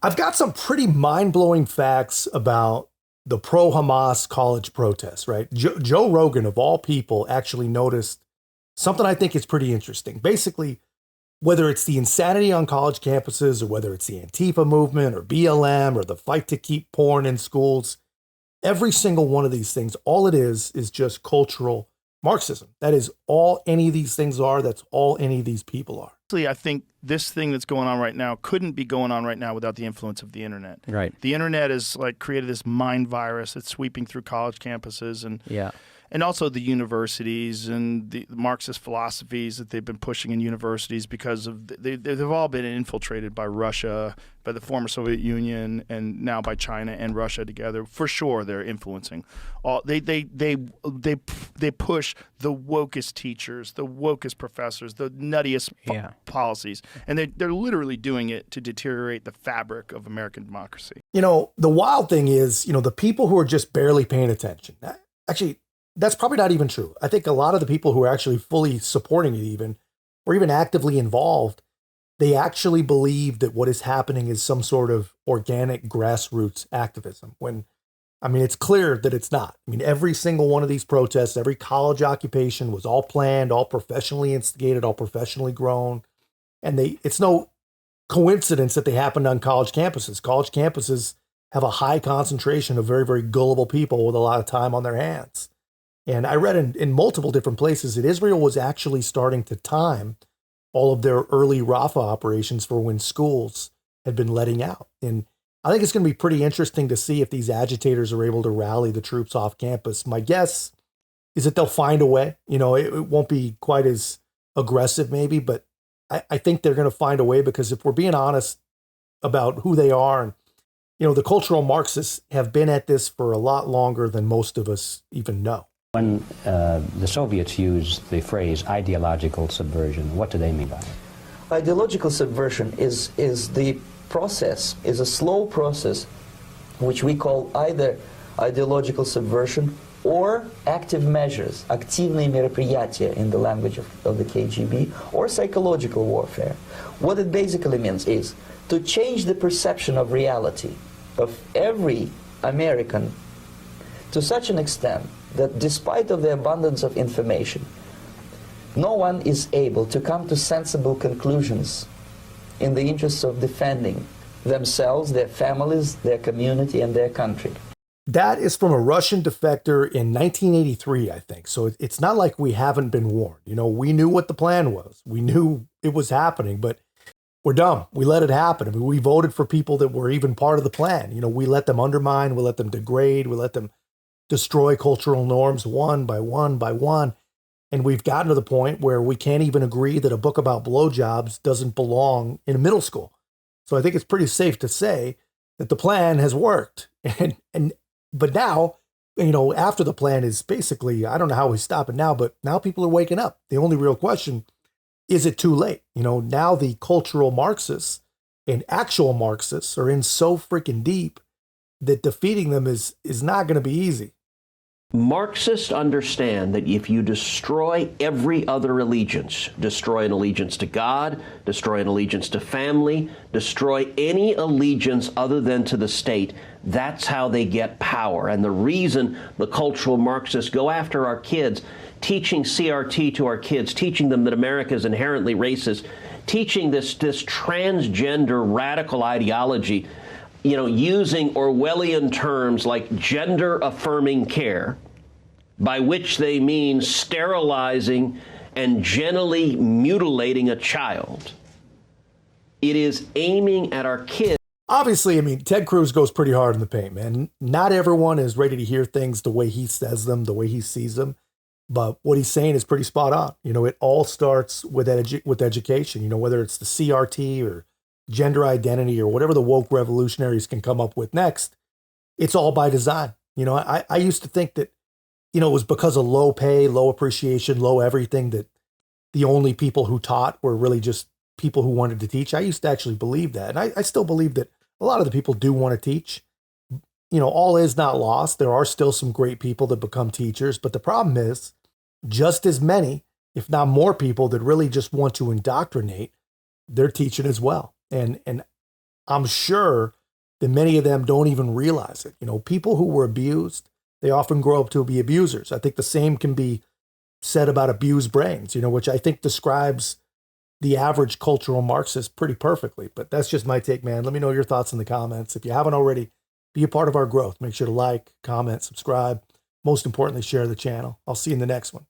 I've got some pretty mind-blowing facts about the pro-Hamas college protests, right? Joe Rogan, of all people, actually noticed something I think is pretty interesting. Basically, whether it's the insanity on college campuses or whether it's the Antifa movement or BLM or the fight to keep porn in schools, every single one of these things, all it is just cultural Marxism. That is all any of these things are. That's all any of these people are. I think this thing that's going on right now couldn't be going on right now without the influence of the internet. Right. The internet has like created this mind virus that's sweeping through college campuses and also the universities and the Marxist philosophies that they've been pushing in universities because of they've all been infiltrated by Russia, by the former Soviet Union, and now by China and Russia together. For sure, they're influencing. They push the wokest teachers, the wokest professors, the nuttiest policies, and they're literally doing it to deteriorate the fabric of American democracy. You know, the wild thing is, the people who are just barely paying attention. Actually, that's probably not even true. I think a lot of the people who are actually fully supporting it or even actively involved, they actually believe that what is happening is some sort of organic grassroots activism when, it's clear that it's not. Every single one of these protests, every college occupation was all planned, all professionally instigated, all professionally grown. And it's no coincidence that they happened on college campuses. College campuses have a high concentration of very, very gullible people with a lot of time on their hands. And I read in multiple different places that Israel was actually starting to time all of their early Rafah operations for when schools had been letting out. And I think it's going to be pretty interesting to see if these agitators are able to rally the troops off campus. My guess is that they'll find a way. It won't be quite as aggressive maybe, but I think they're going to find a way because if we're being honest about who they are, and the cultural Marxists have been at this for a lot longer than most of us even know. When the Soviets used the phrase ideological subversion, what do they mean by it? Ideological subversion is a slow process which we call either ideological subversion or active measures, активные мероприятия in the language of the KGB, or psychological warfare. What it basically means is to change the perception of reality of every American to such an extent that despite of the abundance of information, no one is able to come to sensible conclusions in the interests of defending themselves, their families, their community, and their country. That is from a Russian defector in 1983, I think. So it's not like we haven't been warned. We knew what the plan was. We knew it was happening, but we're dumb. We let it happen. We voted for people that were even part of the plan. We let them undermine, we let them degrade, we let them destroy cultural norms one by one by one. And we've gotten to the point where we can't even agree that a book about blowjobs doesn't belong in a middle school. So I think it's pretty safe to say that the plan has worked. But now, after the plan is basically, I don't know how we stop it now, but now people are waking up. The only real question, is it too late? Now the cultural Marxists and actual Marxists are in so freaking deep that defeating them is not going to be easy. Marxists understand that if you destroy every other allegiance, destroy an allegiance to God, destroy an allegiance to family, destroy any allegiance other than to the state, that's how they get power. And the reason the cultural Marxists go after our kids, teaching CRT to our kids, teaching them that America is inherently racist, teaching this transgender radical ideology, using Orwellian terms like gender-affirming care, by which they mean sterilizing and genitally mutilating a child. It is aiming at our kids. Obviously, Ted Cruz goes pretty hard in the paint, man. Not everyone is ready to hear things the way he says them, the way he sees them. But what he's saying is pretty spot on. It all starts with education, whether it's the CRT or gender identity or whatever the woke revolutionaries can come up with next. It's all by design. I used to think that, it was because of low pay, low appreciation, low everything that the only people who taught were really just people who wanted to teach. I used to actually believe that. And I still believe that a lot of the people do want to teach. All is not lost. There are still some great people that become teachers. But the problem is just as many, if not more people that really just want to indoctrinate, they're teaching as well. And I'm sure that many of them don't even realize it. You know, people who were abused, they often grow up to be abusers. I think the same can be said about abused brains, you know, which I think describes the average cultural Marxist pretty perfectly. But that's just my take, man. Let me know your thoughts in the comments. If you haven't already, be a part of our growth. Make sure to like, comment, subscribe. Most importantly, share the channel. I'll see you in the next one.